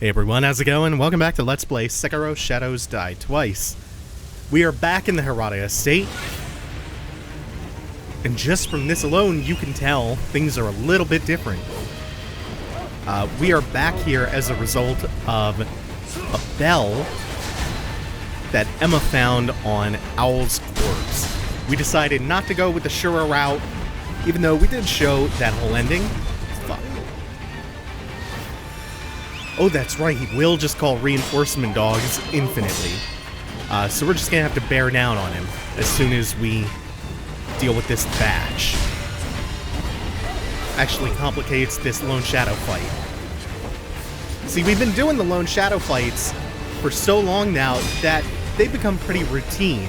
Hey everyone, how's it going? Welcome back to Let's Play Sekiro Shadows Die Twice. We are back in the Hirata estate, and just from this alone, you can tell things are a little bit different. We are back here as a result of a bell that Emma found on Owl's corpse. We decided not to go with the surer route, even though we did show that whole ending. Fuck. Oh, that's right, he will just call reinforcement dogs infinitely. So we're just gonna have to bear down on him as soon as we deal with this batch. Actually complicates this Lone Shadow fight. See, we've been doing the Lone Shadow fights for so long now that they've become pretty routine.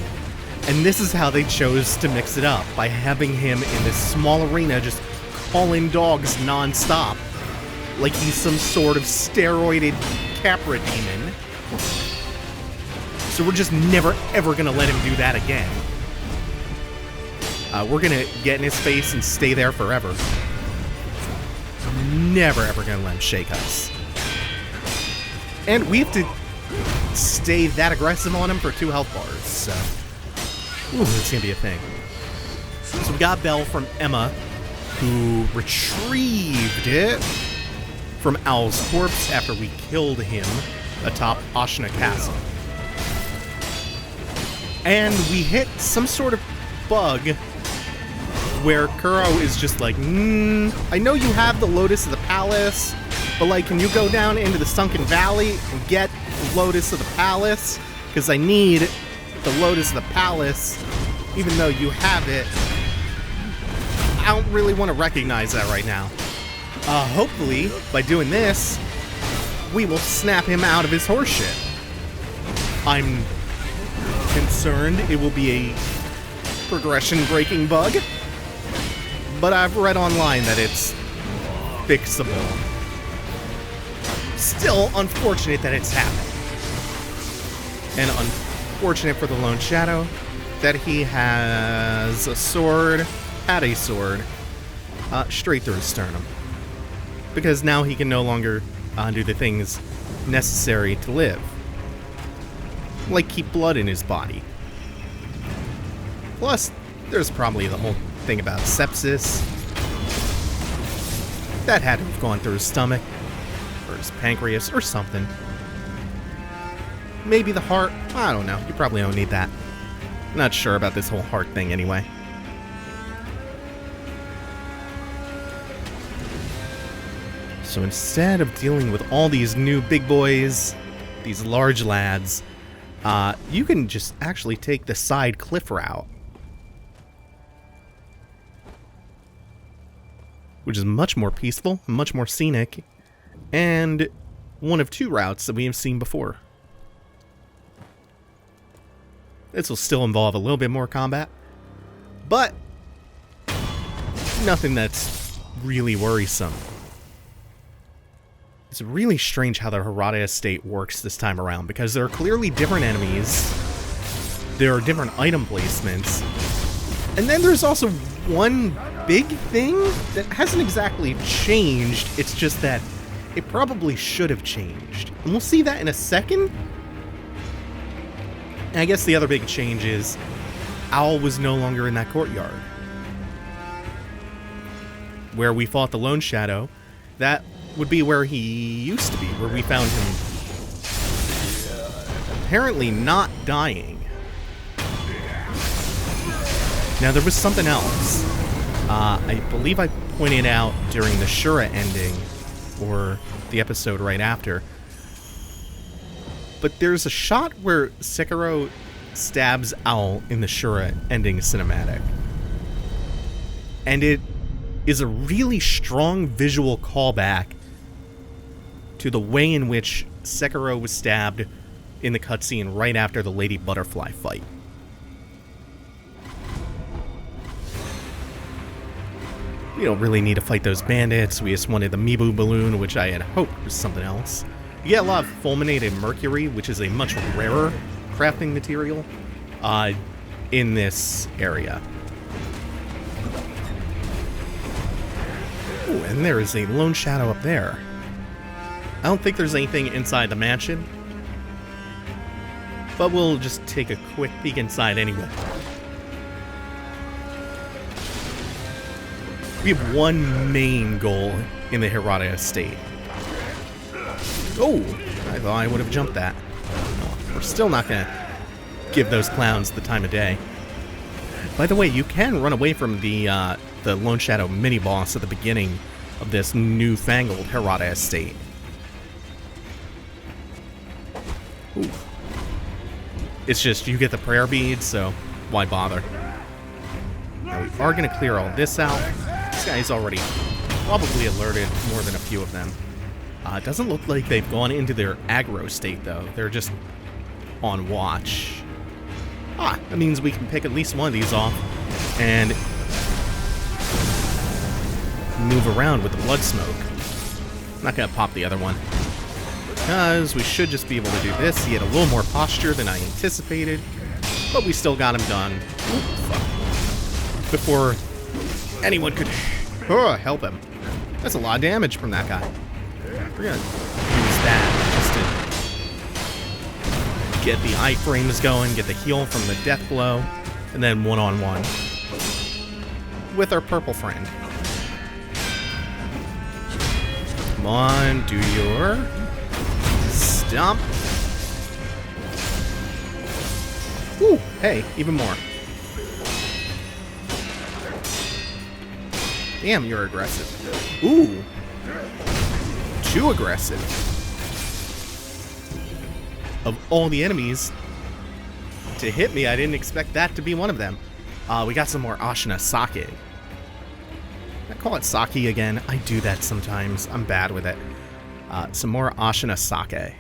And this is how they chose to mix it up, by having him in this small arena just calling dogs non-stop. Like he's some sort of steroided Capra demon. So we're just never ever gonna let him do that again. We're gonna get in his face and stay there forever. Never ever gonna let him shake us. And we have to stay that aggressive on him for 2 health bars, so... Ooh, it's gonna be a thing. So we got Bell from Emma, who retrieved it from Owl's corpse after we killed him atop Ashina Castle. And we hit some sort of bug where Kuro is just like, I know you have the Lotus of the Palace, but like, can you go down into the Sunken Valley and get the Lotus of the Palace? Because I need the Lotus of the Palace, even though you have it. I don't really want to recognize that right now. Hopefully, by doing this, we will snap him out of his horseshit. I'm concerned it will be a progression-breaking bug, but I've read online that it's fixable. Still unfortunate that it's happened. And unfortunate for the Lone Shadow that he has a sword, had a sword, straight through his sternum. Because now he can no longer do the things necessary to live. Like keep blood in his body. Plus, there's probably the whole thing about sepsis. That had to have gone through his stomach, or his pancreas, or something. Maybe the heart, I don't know, you probably don't need that. Not sure about this whole heart thing anyway. So instead of dealing with all these new big boys, these large lads, you can just actually take the side cliff route. Which is much more peaceful, much more scenic, and one of 2 routes that we have seen before. This will still involve a little bit more combat, but nothing that's really worrisome. It's really strange how the Hirata estate works this time around, because there are clearly different enemies, there are different item placements, and then there's also one big thing that hasn't exactly changed, it's just that it probably should have changed. And we'll see that in a second. And I guess the other big change is Owl was no longer in that courtyard. Where we fought the Lone Shadow, that would be where he used to be, where we found him apparently not dying. Now there was something else. I believe I pointed out during the Shura ending, or the episode right after. But there's a shot where Sekiro stabs Owl in the Shura ending cinematic. And it is a really strong visual callback to the way in which Sekiro was stabbed in the cutscene right after the Lady Butterfly fight. We don't really need to fight those bandits, we just wanted the Mibu balloon, which I had hoped was something else. You get a lot of fulminated mercury, which is a much rarer crafting material, in this area. Ooh, and there is a Lone Shadow up there. I don't think there's anything inside the mansion, but we'll just take a quick peek inside anyway. We have one main goal in the Hirata estate. Oh, I thought I would have jumped that. Oh, we're still not gonna give those clowns the time of day. By the way, you can run away from the Lone Shadow mini-boss at the beginning of this newfangled Hirata estate. Ooh. It's just, you get the prayer beads, so why bother? Now we are going to clear all this out. This guy's already probably alerted more than a few of them. It doesn't look like they've gone into their aggro state, though. They're just on watch. Ah, that means we can pick at least one of these off and move around with the blood smoke. I'm not going to pop the other one, because we should just be able to do this. He had a little more posture than I anticipated, but we still got him done. Ooh, fuck. Before anyone could help him. That's a lot of damage from that guy. We're going to use that just to get the iframes going, get the heal from the death blow, and then one-on-one with our purple friend. Come on, do your stomp. Ooh, hey, even more. Damn, you're aggressive. Ooh. Too aggressive. Of all the enemies to hit me, I didn't expect that to be one of them. We got some more Ashina sake. I call it sake again. I do that sometimes. I'm bad with it. Some more Ashina sake,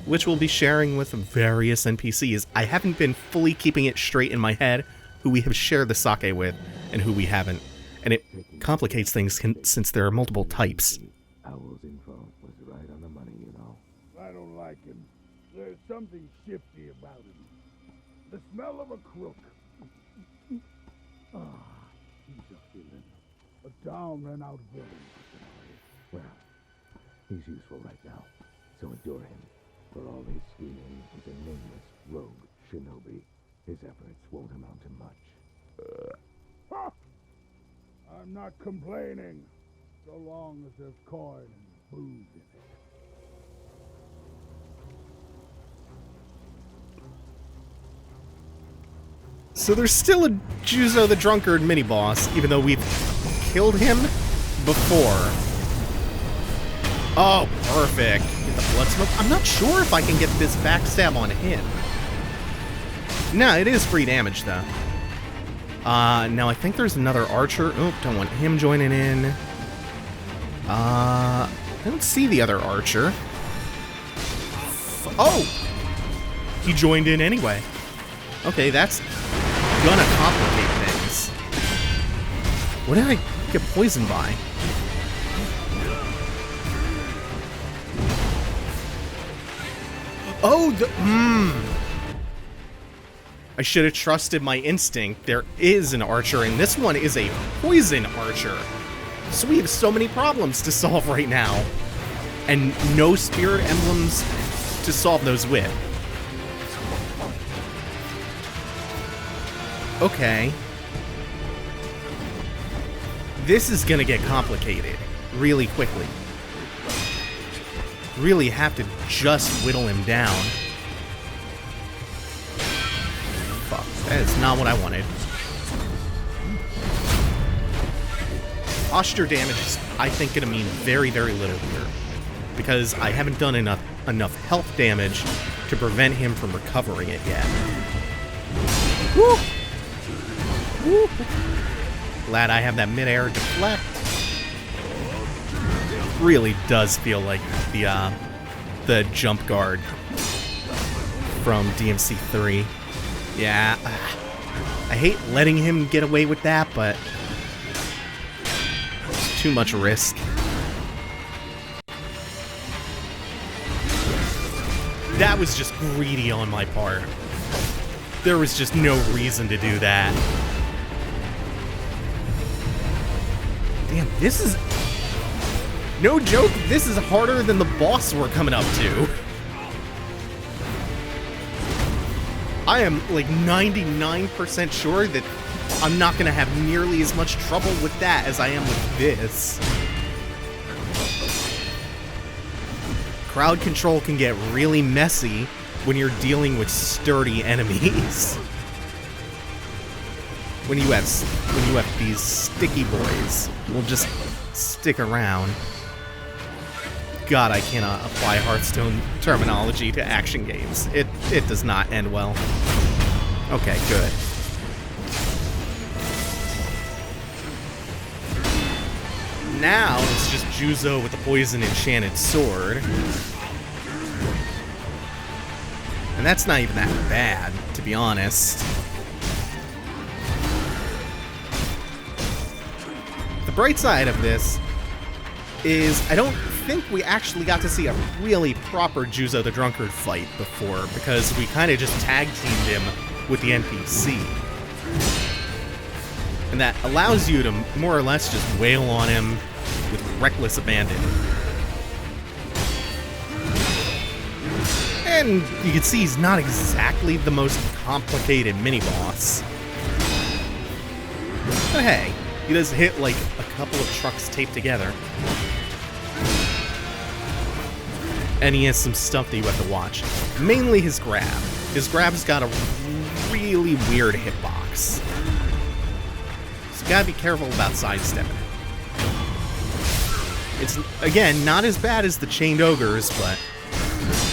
which we'll be sharing with various NPCs. I haven't been fully keeping it straight in my head who we have shared the sake with and who we haven't. And it complicates things since there are multiple types. Owl's info was right on the money, you know. I don't like him. There's something shifty about him. The smell of a crook. He's a villain. A down and out villain. Well, he's useful right now, so endure him. For all his scheming, he's a nameless rogue shinobi. His efforts won't amount to much. Ha! I'm not complaining, so long as there's coin and booze in it. So there's still a Juzo the Drunkard mini-boss, even though we've killed him before. Oh, perfect. Get the blood smoke. I'm not sure if I can get this backstab on him. No, it is free damage, though. Now I think there's another archer. Oh, don't want him joining in. I don't see the other archer. Oh! He joined in anyway. Okay, that's gonna complicate things. What did I get poisoned by? Oh, I should have trusted my instinct. There is an archer, and this one is a poison archer. So we have so many problems to solve right now. And no spirit emblems to solve those with. Okay. This is gonna get complicated really quickly. Really have to just whittle him down. Fuck, that is not what I wanted. Posture damage is, I think, gonna mean very, very little here. Because I haven't done enough health damage to prevent him from recovering it yet. Woo! Woo! Glad I have that mid-air deflect. Really does feel like the jump guard from DMC 3. Yeah, I hate letting him get away with that, but it's too much risk. That was just greedy on my part. There was just no reason to do that. No joke, this is harder than the boss we're coming up to. I am like 99% sure that I'm not gonna have nearly as much trouble with that as I am with this. Crowd control can get really messy when you're dealing with sturdy enemies. When you have these sticky boys, will just stick around. God, I cannot apply Hearthstone terminology to action games. It does not end well. Okay, good. Now it's just Juzo with the poison enchanted sword. And that's not even that bad, to be honest. The bright side of this is I don't think we actually got to see a really proper Juzo the Drunkard fight before, because we kind of just tag-teamed him with the NPC. And that allows you to more or less just wail on him with reckless abandon. And you can see he's not exactly the most complicated mini-boss. But hey, he does hit like a couple of trucks taped together. And he has some stuff that you have to watch. Mainly his grab. His grab's got a really weird hitbox. So you gotta be careful about sidestepping. It's, again, not as bad as the Chained Ogres, but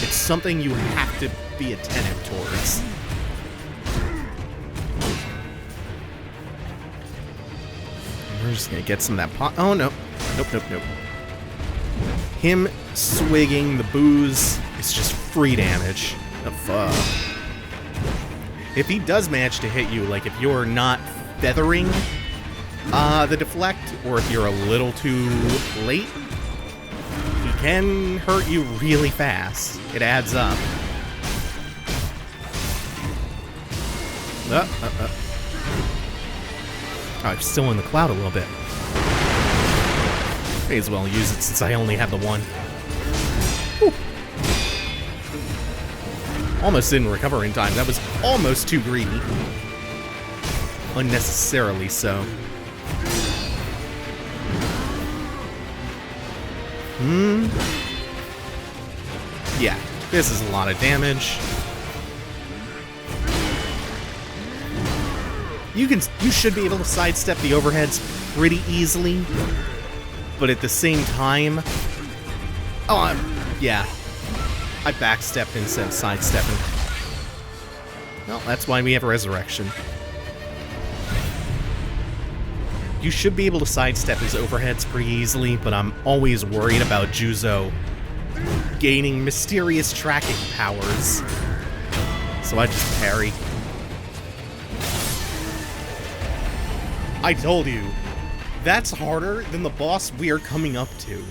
it's something you have to be attentive towards. We're just gonna get some of that pot. Oh, no. Nope. Him swigging the booze is just free damage. If he does manage to hit you, like if you're not feathering the deflect, or if you're a little too late, he can hurt you really fast. It adds up. Oh, I'm still in the cloud a little bit. May as well use it since I only have the one. Whew. Almost didn't recover in time. That was almost too greedy. Unnecessarily so. Yeah, this is a lot of damage. You should be able to sidestep the overheads pretty easily, but at the same time, yeah, I backstepped instead of sidestepping. Well, that's why we have Resurrection. You should be able to sidestep his overheads pretty easily, but I'm always worried about Juzo gaining mysterious tracking powers, so I just parry. I told you, that's harder than the boss we are coming up to.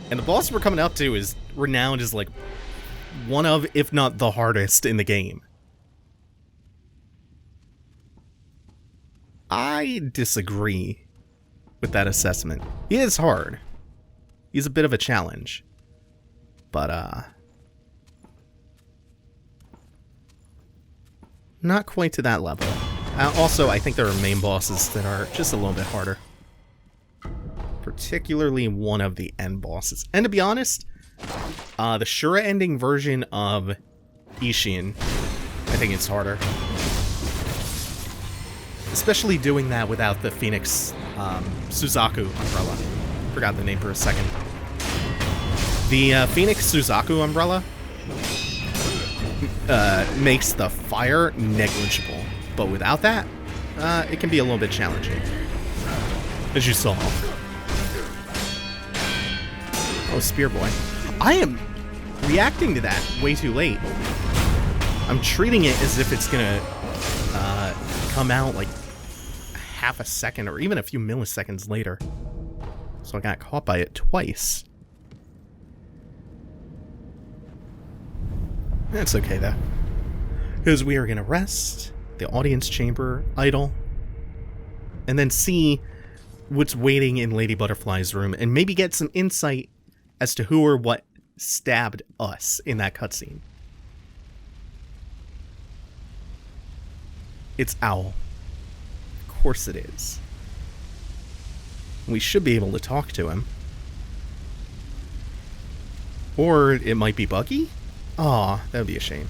And the boss we're coming up to is renowned as like one of, if not the hardest in the game. I disagree with that assessment. He is hard. He's a bit of a challenge. But, not quite to that level. Also, I think there are main bosses that are just a little bit harder. Particularly one of the end bosses. And to be honest, the Shura ending version of Ishin, I think it's harder. Especially doing that without the Phoenix Suzaku umbrella. Forgot the name for a second. The Phoenix Suzaku umbrella makes the fire negligible. But without that, it can be a little bit challenging. As you saw. Oh, Spear Boy. I am reacting to that way too late. I'm treating it as if it's gonna come out like half a second or even a few milliseconds later. So I got caught by it twice. That's okay though. Because we are going to rest, the audience chamber idle, and then see what's waiting in Lady Butterfly's room and maybe get some insight as to who or what stabbed us in that cutscene. It's Owl. Of course it is. We should be able to talk to him. Or it might be Buggy? Aw, that would be a shame.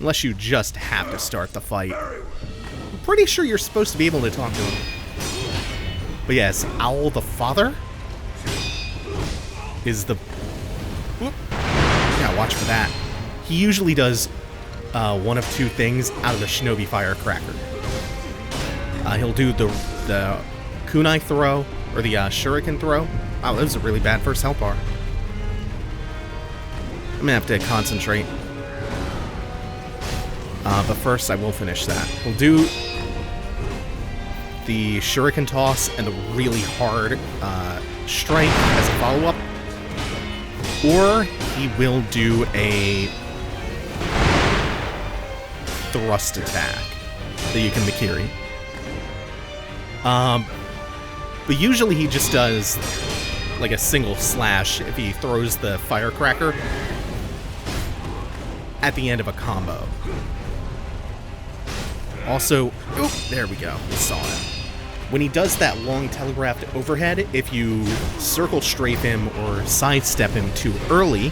Unless you just have to start the fight. I'm pretty sure you're supposed to be able to talk to him. But yes, Owl the Father is the... Whoop. Yeah, watch for that. He usually does one of two things out of the shinobi firecracker. He'll do the kunai throw, or the shuriken throw. Wow, that was a really bad first health bar. I'm gonna have to concentrate. But first, I will finish that. We'll do the shuriken toss and the really hard strike as a follow-up. Or he will do a thrust attack that you can Mikiri. But usually he just does like a single slash if he throws the firecracker at the end of a combo. Also, oop, there we go, we saw it. When he does that long telegraphed overhead, if you circle strafe him or sidestep him too early,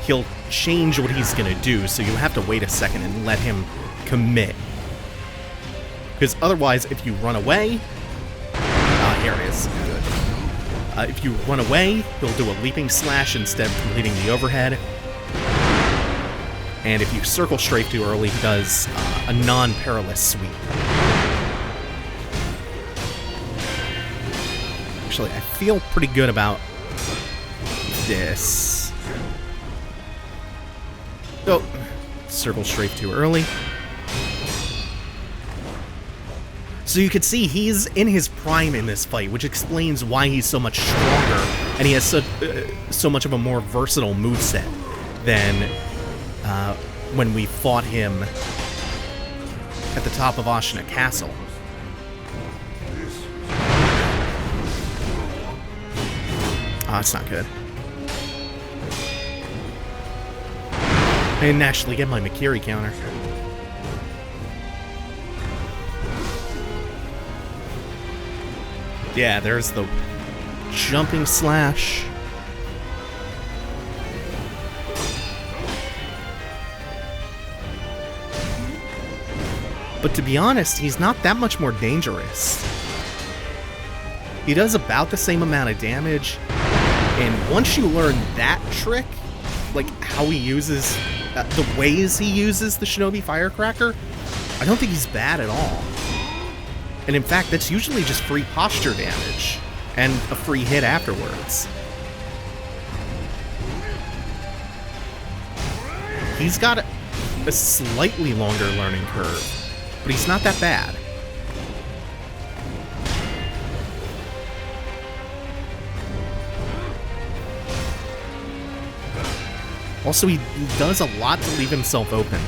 he'll change what he's gonna do, so you have to wait a second and let him commit. Because otherwise, if you run away... here it is. Good. If you run away, he'll do a leaping slash instead of completing the overhead. And if you circle strafe too early, he does a non-perilous sweep. Actually, I feel pretty good about this. Oh, circle strafe too early. So you can see he's in his prime in this fight, which explains why he's so much stronger, and he has so much of a more versatile moveset than when we fought him at the top of Ashina Castle. Oh, it's not good. I didn't actually get my Mikiri counter. Yeah, there's the jumping slash. But to be honest, he's not that much more dangerous. He does about the same amount of damage, and once you learn that trick, like how he uses, the ways he uses the shinobi firecracker, I don't think he's bad at all. And in fact, that's usually just free posture damage, and a free hit afterwards. He's got a slightly longer learning curve, but he's not that bad. Also, he does a lot to leave himself open.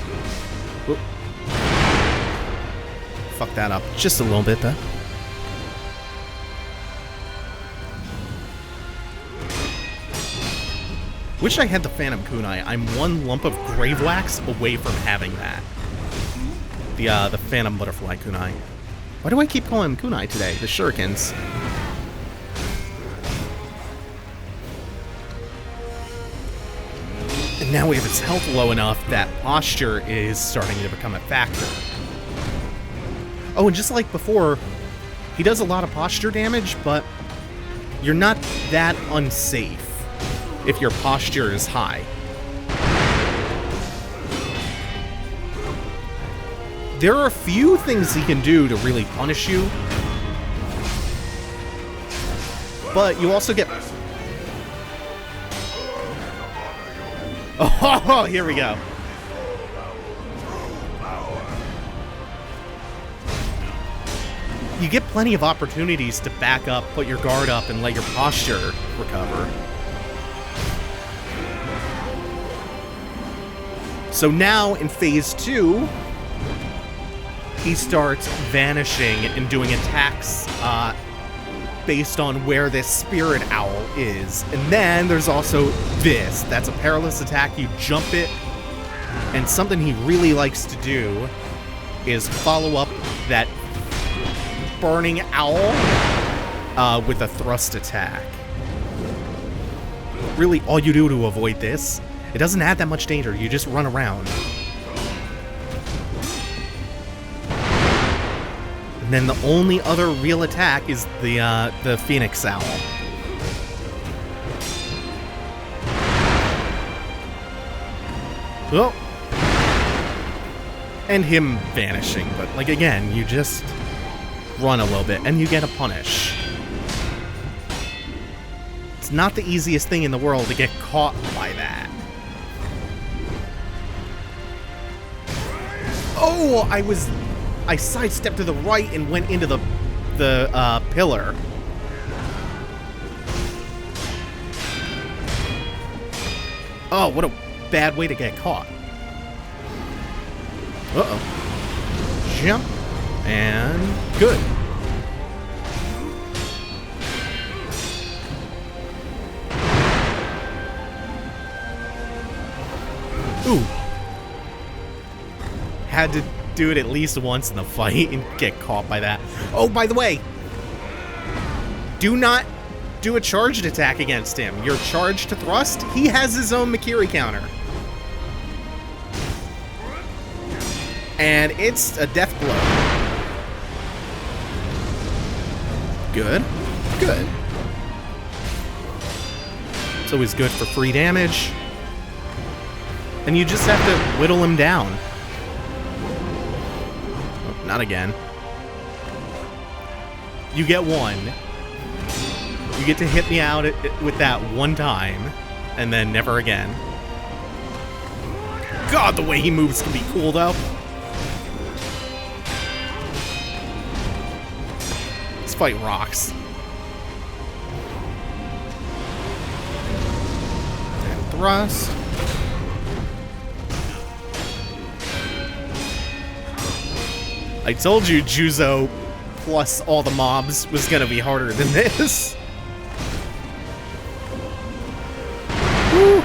Whoop. Fuck that up just a little bit, though. Wish I had the Phantom Kunai. I'm one lump of grave wax away from having that. The Phantom Butterfly Kunai. Why do I keep calling him Kunai today? The shurikens. And now we have his health low enough that posture is starting to become a factor. Oh, and just like before, he does a lot of posture damage, but you're not that unsafe if your posture is high. There are a few things he can do to really punish you, but you also get... Oh, here we go. You get plenty of opportunities to back up, put your guard up, and let your posture recover. So now, in Phase 2, he starts vanishing and doing attacks based on where this spirit owl is. And then there's also this. That's a perilous attack. You jump it. And something he really likes to do is follow up that burning owl with a thrust attack. Really, all you do to avoid this, it doesn't add that much danger. You just run around. And then the only other real attack is the Phoenix Owl. Well, and him vanishing, but like again, you just run a little bit and you get a punish. It's not the easiest thing in the world to get caught by that. Oh, I sidestepped to the right and went into the pillar. Oh, what a bad way to get caught. Uh-oh. Jump. And good. Ooh. Had to do it at least once in the fight and get caught by that. Oh, by the way, do not do a charged attack against him. Your charge to thrust, he has his own Mikiri counter. And it's a death blow. Good. Good. It's always good for free damage. And you just have to whittle him down. Oh, not again. You get one. You get to hit me out with that one time, and then never again. God, the way he moves can be cool, though. This fight rocks. And thrust. I told you Juzo plus all the mobs was gonna be harder than this. Woo.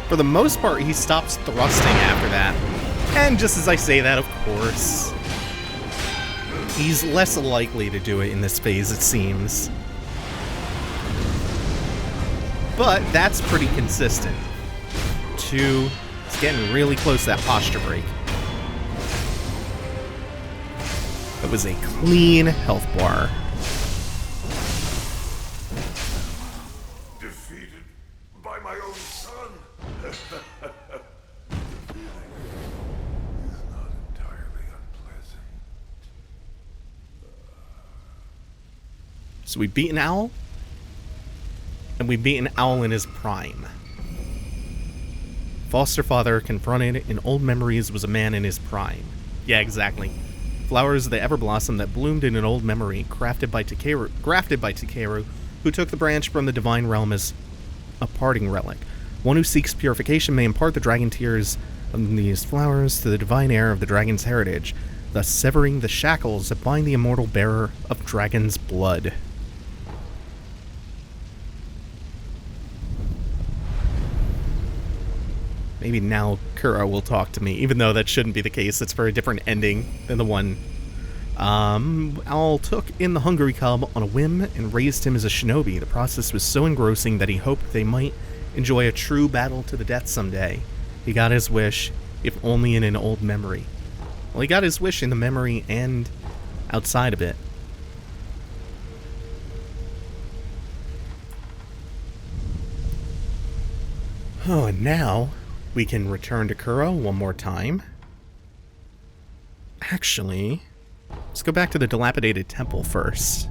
For the most part, he stops thrusting after that. And just as I say that, of course, he's less likely to do it in this phase, it seems. But that's pretty consistent. It's getting really close to that posture break. It was a clean health bar. Defeated by my own son. It's not entirely unpleasant. So we beat an owl, and we beat an owl in his prime. Foster father confronted in old memories was a man in his prime. Yeah, exactly. Flowers of the Everblossom that bloomed in an old memory, grafted by Takeru, who took the branch from the divine realm as a parting relic. One who seeks purification may impart the dragon tears of these flowers to the divine heir of the dragon's heritage, thus severing the shackles that bind the immortal bearer of dragon's blood. Maybe now Kuro will talk to me, even though that shouldn't be the case. It's for a different ending than the one. Owl took in the hungry cub on a whim and raised him as a shinobi. The process was so engrossing that he hoped they might enjoy a true battle to the death someday. He got his wish, if only in an old memory. Well, he got his wish in the memory and outside of it. Oh, and now we can return to Kuro one more time. Actually, let's go back to the dilapidated temple first.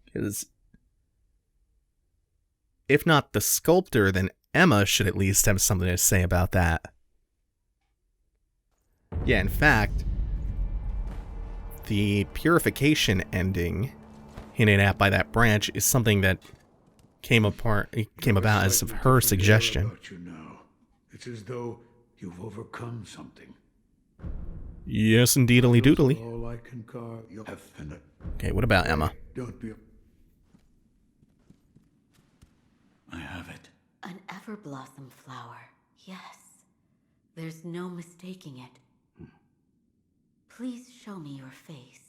Because if not the sculptor, then Emma should at least have something to say about that. Yeah, in fact, the purification ending hinted at by that branch is something that came about as of her suggestion. You now. It's as though you've overcome something. Yes, indeedly doodly. All I can carve. You have finished. Okay, what about Emma? Don't be. I have it. An everblossom flower. Yes. There's no mistaking it. Please show me your face.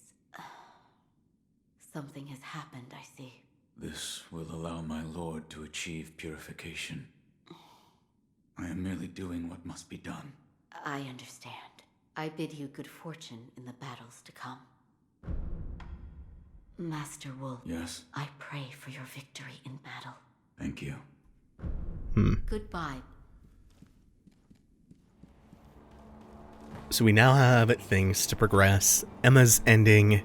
Something has happened, I see. This will allow my lord to achieve purification. I am merely doing what must be done. I understand. I bid you good fortune in the battles to come. Master Wolf. Yes? I pray for your victory in battle. Thank you. Goodbye. So we now have things to progress. Emma's ending.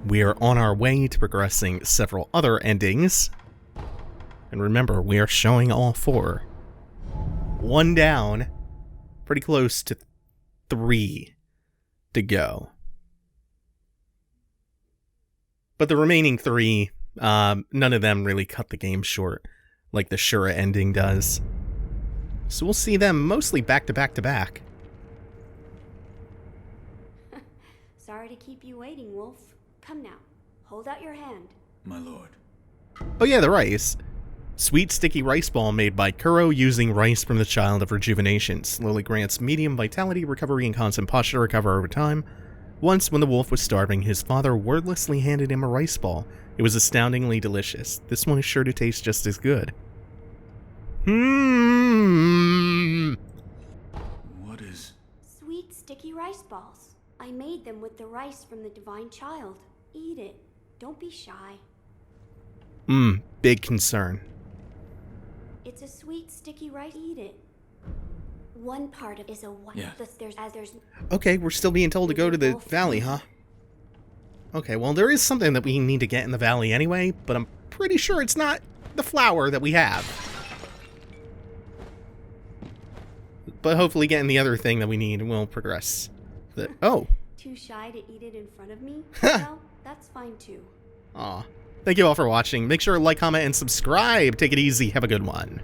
We are on our way to progressing several other endings. And remember, we are showing all 4. 1 down. Pretty close to 3 to go. But the remaining 3, none of them really cut the game short, like the Shura ending does. So we'll see them mostly back to back to back. Sorry to keep you waiting, Wolf. Come now. Hold out your hand. My lord. Oh yeah, the rice. Sweet sticky rice ball made by Kuro using rice from the Child of Rejuvenation. Slowly grants medium vitality, recovery, and constant posture recover over time. Once, when the wolf was starving, his father wordlessly handed him a rice ball. It was astoundingly delicious. This one is sure to taste just as good. What is... Sweet, sticky rice balls. I made them with the rice from the Divine Child. Eat it. Don't be shy. Big concern. It's a sweet, sticky rice. Eat it. One part of it is a white. Yeah. There's Okay, we're still being told to go to the valley, huh? Okay, well, there is something that we need to get in the valley anyway, but I'm pretty sure it's not the flower that we have. But hopefully getting the other thing that we need will progress. Oh! too shy to eat it in front of me? Well, that's fine too. Aw. Thank you all for watching. Make sure to like, comment, and subscribe. Take it easy. Have a good one.